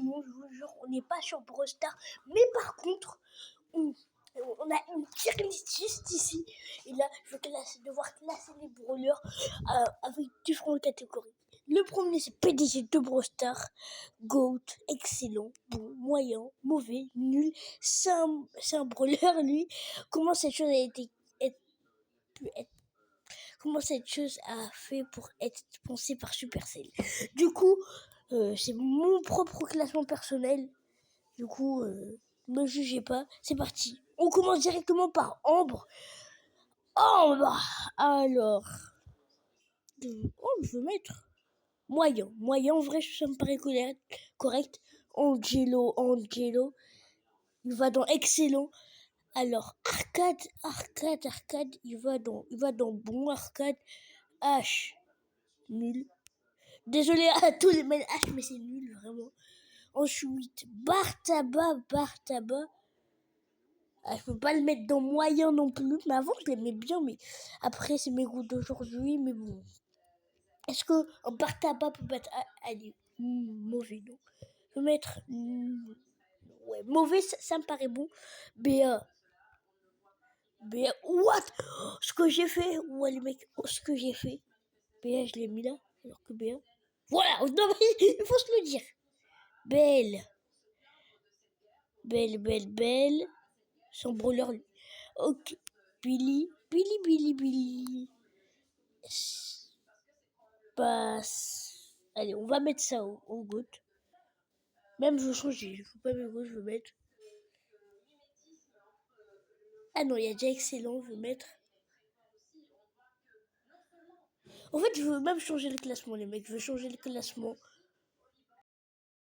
non, je vous jure, on n'est pas sur Brawl Stars. Mais par contre, on a une tier list juste ici. Et là, je vais devoir classer les brawlers avec différentes catégories. Le premier, c'est PDG de Brawl Stars. GOAT, excellent, bon, moyen, mauvais, nul. C'est un brawler, lui. Comment cette chose comment cette chose a fait pour être pensée par Supercell. Du coup, c'est mon propre classement personnel. Du coup, ne me jugez pas. C'est parti. On commence directement par Ambre. Ambre. Alors, je veux mettre moyen. Moyen, en vrai, ça me paraît correct. Angelo. Il va dans excellent. Alors, arcade. Il va dans bon arcade. H. Nul. Désolé à tous les mails H, mais c'est nul, vraiment. Ensuite, Bartaba. Ah, je peux pas le mettre dans moyen non plus. Mais avant, je l'aimais bien, mais après, c'est mes goûts d'aujourd'hui. Mais bon. Est-ce que un Bartaba peut être allez, mauvais, non? Je vais mettre ouais, mauvais, ça me paraît bon. BA. What? Ce que j'ai fait. Ouais, les mecs, ce que j'ai fait. BA, je l'ai mis là, alors que BA. Voilà, non, mais il faut se le dire. Belle. Son brawler. Ok. Billy. Passe. Allez, on va mettre ça au GOAT. Même je veux changer. Je veux pas mettre GOAT, je veux mettre. Ah non, il y a déjà excellent, je veux mettre. En fait, je veux même changer le classement, les mecs. Je veux changer le classement.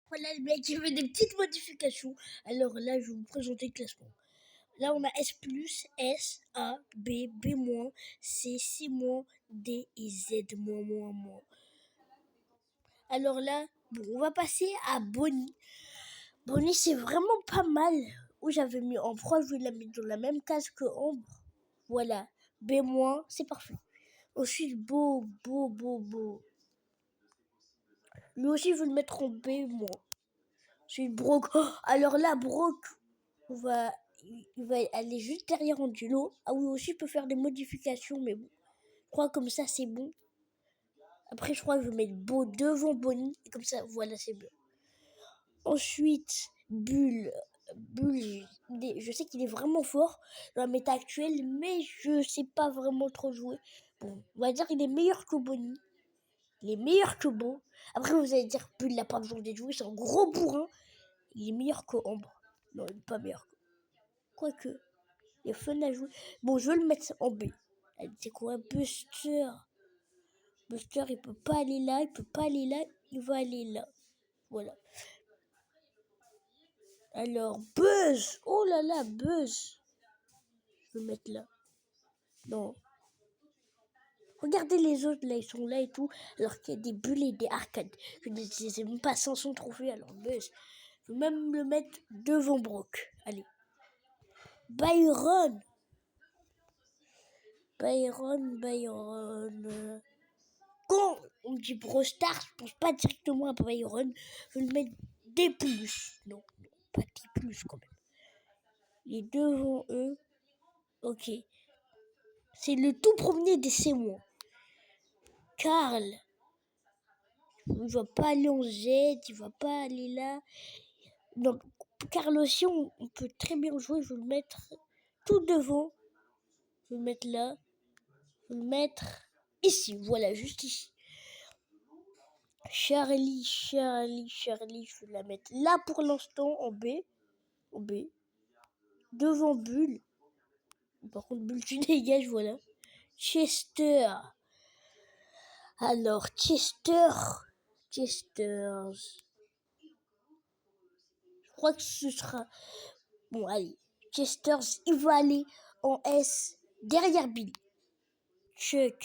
Voilà, les mecs, je veux des petites modifications. Alors là, je vais vous présenter le classement. Là, on a S+, S, A, B, B-, C, C-, D et Z-. Alors là, bon, on va passer à Bonnie. Bonnie, c'est vraiment pas mal. Où j'avais mis en proie, je vais la mettre dans la même case que Ambre. Voilà, B-, c'est parfait. Ensuite, beau. Lui aussi, je veux le mettre en B-. Ensuite, Brock. Oh, alors là, Brock, il va aller juste derrière Angelo. Ah oui, aussi, je peux faire des modifications, mais bon. Je crois comme ça, c'est bon. Après, je crois que je vais mettre Beau devant Bonnie. Et comme ça, voilà, c'est bien. Ensuite, Bull, je sais qu'il est vraiment fort dans la méta actuelle, mais je sais pas vraiment trop jouer. Bon, on va dire qu'il est meilleur que Bonnie. Il est meilleur que Beau. Après, vous allez dire, Bull n'a pas besoin d'être joué, c'est un gros bourrin. Il est meilleur que Ambre. Non, il n'est pas meilleur. Quoique, il est fun à jouer. Bon, je vais le mettre en B. C'est quoi, Buster? Buster, il peut pas aller là, il va aller là. Voilà. Alors, Buzz. Oh là là, Buzz. Je vais mettre là. Non. Regardez les autres, là, ils sont là et tout. Alors qu'il y a des bulles et des arcades. Je ne sais même pas sans son trophée. Alors, Buzz. Je vais même le mettre devant Brock. Allez. Byron. Quand on dit Brawl Stars, je pense pas directement à Byron. Je vais le mettre D+. Non, pas D+, quand même. Il est devant eux. Ok. C'est le tout premier des C-. Carl. Il va pas aller en Z, il va pas aller là. Donc, Carl aussi, on peut très bien jouer. Je vais le mettre tout devant. Je vais le mettre là. Je vais le mettre ici. Voilà, juste ici. Charlie, je vais la mettre là pour l'instant en B. Devant Bull. Par contre, Bull, tu dégages, voilà. Chester. Alors, Chesters. Je crois que ce sera... Bon, allez. Chesters, il va aller en S derrière Bill. Chuck.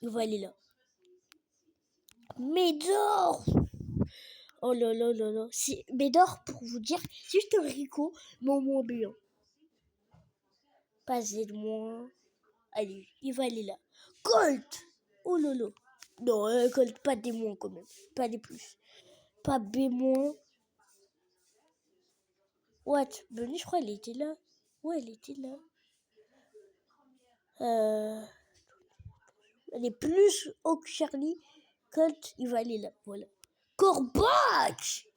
Il va aller là. Médor. Oh là là. Médor, pour vous dire, c'est juste un Rico, mais en moins bien. Pas Z-. Allez, il va aller là. Colt. Oh là là. Non, Colt, pas des moins quand même. Pas des plus. Pas B-. What? Bunny, je crois, elle était là. Ouais, elle était là. Elle est plus haut que Charlie. Colt, il va aller là. Voilà. Corbac!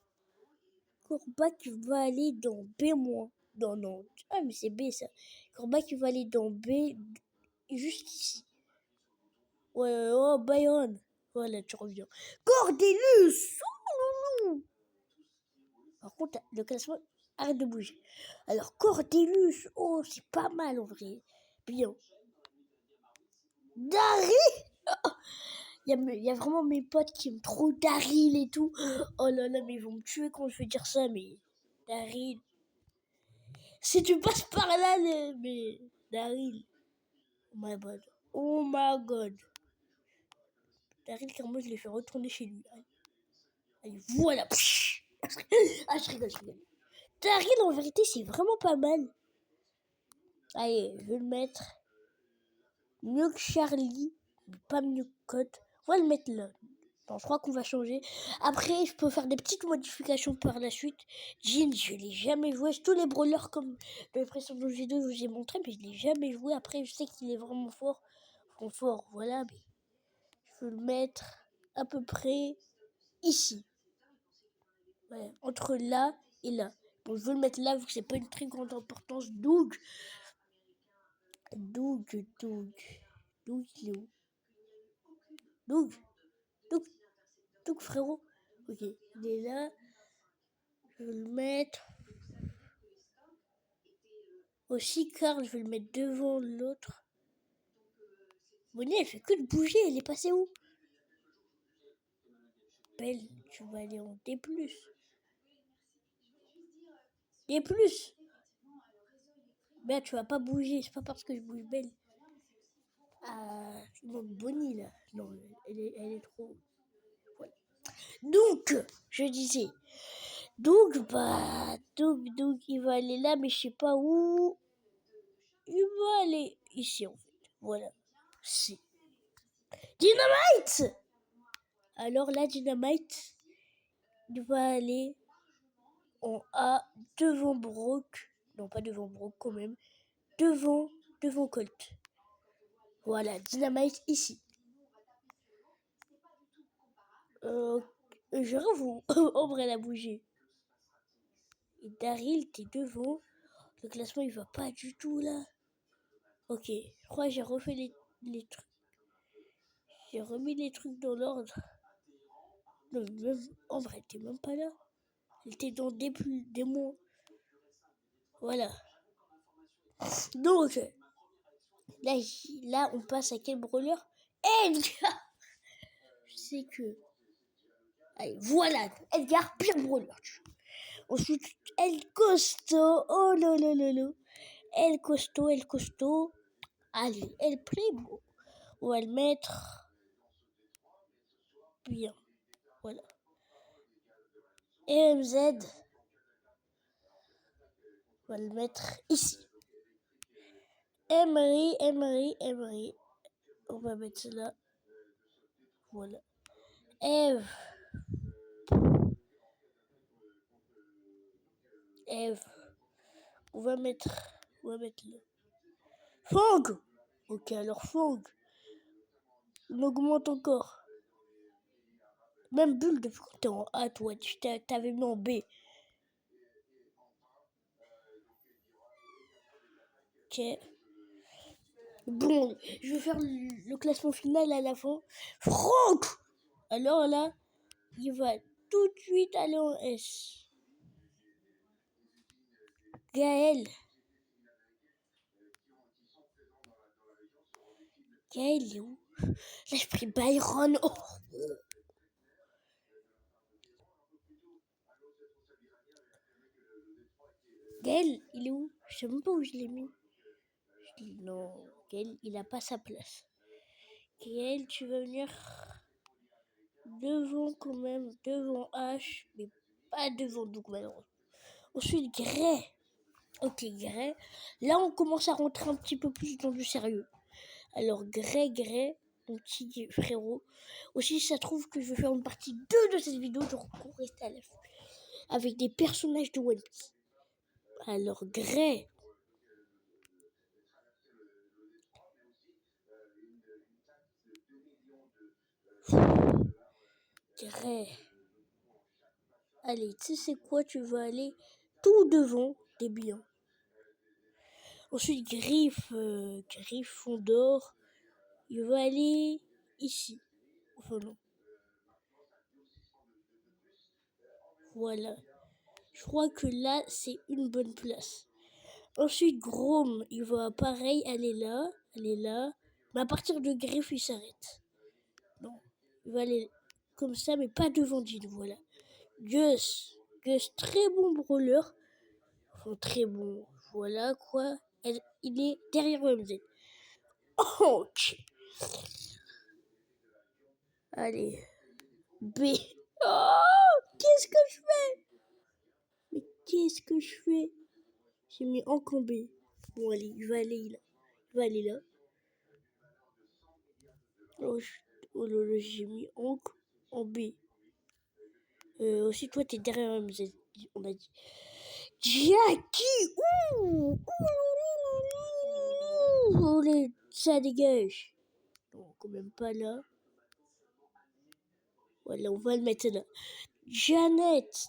Corbac va aller dans B-. Non, non. Ah, mais c'est B ça. Corbac va aller dans B, juste ici. Ouais, oh, Bayonne. Voilà, tu reviens. Cordelius! Oh, par contre, le classement, arrête de bouger. Alors, Cordelius, oh, c'est pas mal en vrai. Bien. Daryl! Il y a vraiment mes potes qui aiment trop Daryl et tout. Oh là là, mais ils vont me tuer quand je vais dire ça, mais Daryl. Si tu passes par là, mais Daryl. Oh my god. Oh my god. Daryl, car moi, je l'ai fait retourner chez lui. Allez, voilà. Ah, je rigole. Daryl, en vérité, c'est vraiment pas mal. Allez, je vais le mettre mieux que Charlie, mais pas mieux que Colt. On va le mettre là. Non, je crois qu'on va changer. Après, je peux faire des petites modifications par la suite. Jean, je l'ai jamais joué. Tous les brawlers comme dans les précédents vidéos, je vous ai montré, mais je l'ai jamais joué. Après, je sais qu'il est vraiment fort. Fort, voilà. Mais je vais le mettre à peu près ici. Ouais, entre là et là. Bon, je veux le mettre là vu que c'est pas une très grande importance. Doug, il est où? Doug, frérot. Ok, il est là. Je vais le mettre. Aussi, Carl, je vais le mettre devant l'autre. Bonnie, elle fait que de bouger. Elle est passée où? Belle, tu vas aller en D+. D+. Ben, tu vas pas bouger. C'est pas parce que je bouge Belle. Ah, non, Bonnie, là. Non, elle est trop... Voilà. Donc, je disais... Donc, il va aller là, mais je sais pas où. Il va aller ici, en fait. Voilà. C'est Dynamite! Alors là, Dynamite, il va aller en A devant Brock. Non, pas devant Brock quand même. Devant Colt. Voilà, Dynamite ici. Je vous. Ombre, elle a bougé. Et Daryl, t'es devant. Le classement, il va pas du tout là. Ok, je crois que j'ai refait les trucs. J'ai remis les trucs dans l'ordre. Non, même Ombre, elle était même pas là. Elle était dans des mots. Voilà. Donc, là, on passe à quel brawler? Edgar. Je sais que... Allez, voilà, Edgar, pire brawler. Ensuite, El Costo. Oh là là là là. El Costo. Allez, El Primo. On va le mettre bien. Voilà. MZ. On va le mettre ici. Emery. On va mettre cela. Voilà. Eve. On va mettre là. Fang. Ok, alors Fang. On augmente encore. Même Bulle, depuis que t'es en A, toi, t'avais mis en B. Ok. Bon, je vais faire le classement final à la fin. Franck! Alors là, il va tout de suite aller en S. Gaël, il est où? Là, j'ai pris Byron. Oh. Gaël, il est où? Je sais même pas où je l'ai mis. Non, Gaël, il a pas sa place. Gaël, tu vas venir devant quand même, devant H, mais pas devant Doug malheureusement. Ensuite, Gray. Ok, Gray. Là, on commence à rentrer un petit peu plus dans du sérieux. Alors, Gray. mon petit frérot. Aussi, ça trouve que je vais faire une partie 2 de cette vidéo, donc on reste à la fin. Avec des personnages de One Piece. Alors, Gray. Gray. Allez, tu sais quoi, tu vas aller tout devant des biens. Ensuite, Griffon d'or. Il va aller ici. Enfin non. Voilà. Je crois que là, c'est une bonne place. Ensuite, Grom, il va pareil aller là. Mais à partir de Griff, il s'arrête. Non. Il va aller comme ça, mais pas devant Jean. Voilà. Gus, très bon brawler. Enfin, très bon. Voilà quoi. Il est derrière MZ. Oh, ok. Allez. B. Oh, qu'est-ce que je fais? Mais qu'est-ce que je fais? J'ai mis en B. Bon, allez, il va aller là. Oh là là, j'ai mis en B. Aussi, toi, t'es derrière MZ. On a dit. Jackie! Ouh! Oh, ça dégage. Non, quand même pas là. Voilà, on va le mettre là. Janet,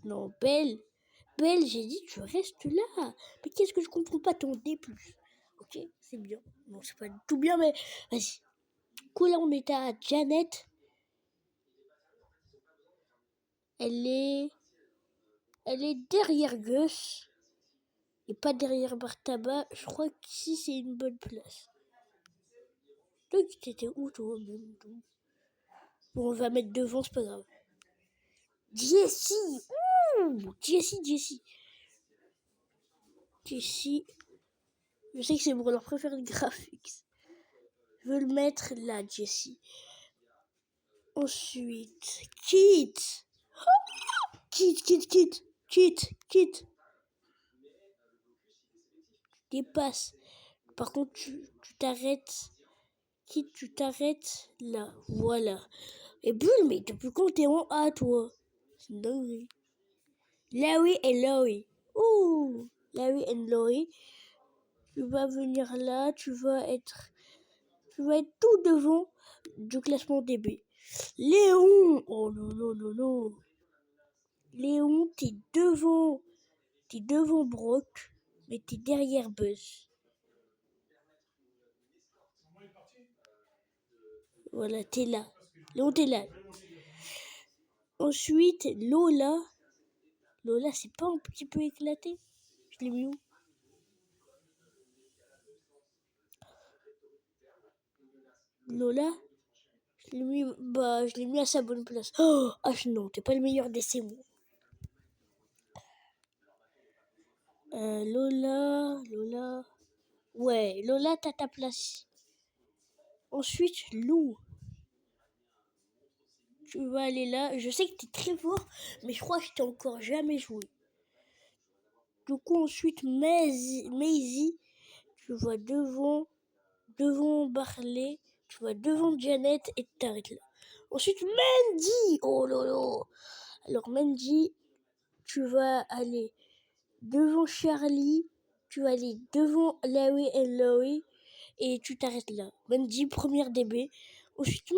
non, Belle, j'ai dit tu restes là. Mais qu'est-ce que je comprends pas ton D+. Ok, c'est bien. Non, c'est pas du tout bien, mais vas-y. Du coup, là, on était à Janet. Elle est derrière Gus. Et pas derrière Bartaba. Je crois qu'ici, c'est une bonne place. Toi, tu étais où, toi, même? Bon, on va mettre devant, c'est pas grave. Jessie. Jessie. Je sais que c'est pour leur préféré de graphics. Je veux le mettre là, Jessie. Ensuite, Kit. Dépasse. Par contre, tu t'arrêtes. Kit, tu t'arrêtes là. Voilà. Et Bull, mais depuis quand t'es en A, toi? C'est une dinguerie. Larry et Laurie. Ouh, Larry et Laurie. Tu vas venir là, tu vas être tout devant du classement DB. Léon, oh non. Léon, t'es devant Brock, mais t'es derrière Buzz. Voilà, t'es là. Léon, t'es là. Ensuite, Lola, c'est pas un petit peu éclaté? Je l'ai mis où? Lola, je l'ai mis à sa bonne place. Oh, non, t'es pas le meilleur d'essai, moi. Lola. Ouais, Lola, t'as ta place. Ensuite, Lou. Tu vas aller là. Je sais que t'es très fort, mais je crois que je t'ai encore jamais joué. Du coup, ensuite, Maisie. Tu vas devant Barley. Tu vas devant Janet et tu t'arrêtes là. Ensuite, Mandy. Oh là là. Alors, Mandy, tu vas aller devant Charlie. Tu vas aller devant Larry et Laurie. Et tu t'arrêtes là. Mandy, première DB. Ensuite,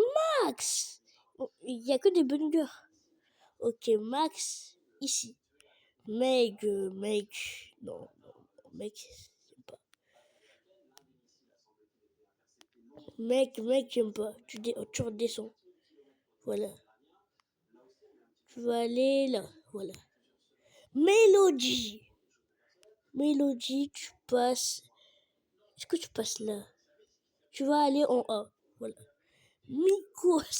Max. Il n'y a que des bungers. Ok, Max, ici. Meg, non, Meg, j'aime pas. Meg, j'aime pas. Tu redescends. Voilà. Tu vas aller là. Voilà. Mélodie, tu passes. Est-ce que tu passes là? Tu vas aller en A. Voilà. Miko,